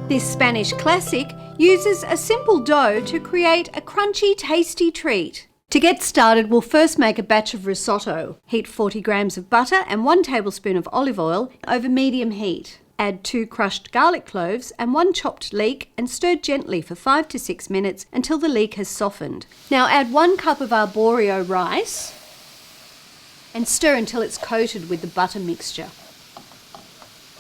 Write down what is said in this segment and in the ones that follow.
This Spanish classic uses a simple dough to create a crunchy, tasty treat. To get started, we'll first make a batch of risotto. Heat 40 grams of butter and 1 tablespoon of olive oil over medium heat. Add 2 crushed garlic cloves and 1 chopped leek and stir gently for 5 to 6 minutes until the leek has softened. Now add 1 cup of arborio rice and stir until it's coated with the butter mixture.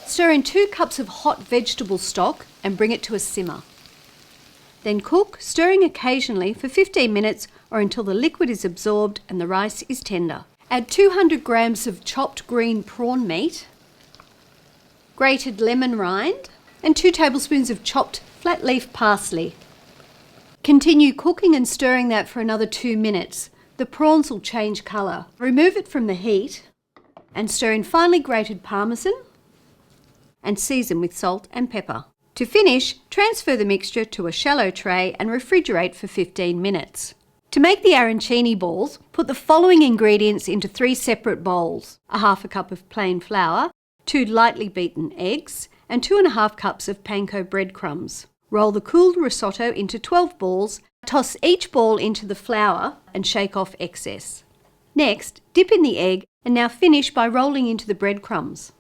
Stir in 2 cups of hot vegetable stock and bring it to a simmer. Then cook, stirring occasionally for 15 minutes or until the liquid is absorbed and the rice is tender. Add 200 grams of chopped green prawn meat, grated lemon rind, and 2 tablespoons of chopped flat leaf parsley. Continue cooking and stirring that for another 2 minutes. The prawns will change colour. Remove it from the heat and stir in finely grated parmesan and season with salt and pepper. To finish, transfer the mixture to a shallow tray and refrigerate for 15 minutes. To make the arancini balls, put the following ingredients into 3 separate bowls: a half a cup of plain flour, 2 lightly beaten eggs, and 2½ cups of panko breadcrumbs. Roll the cooled risotto into 12 balls, toss each ball into the flour and shake off excess. Next, dip in the egg and now finish by rolling into the breadcrumbs.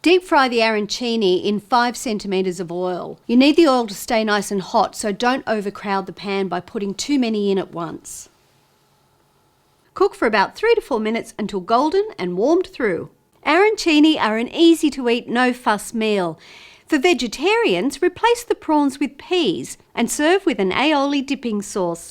Deep fry the arancini in 5 centimetres of oil. You need the oil to stay nice and hot, so don't overcrowd the pan by putting too many in at once. Cook for about 3 to 4 minutes until golden and warmed through. Arancini are an easy to eat, no fuss meal. For vegetarians, replace the prawns with peas and serve with an aioli dipping sauce.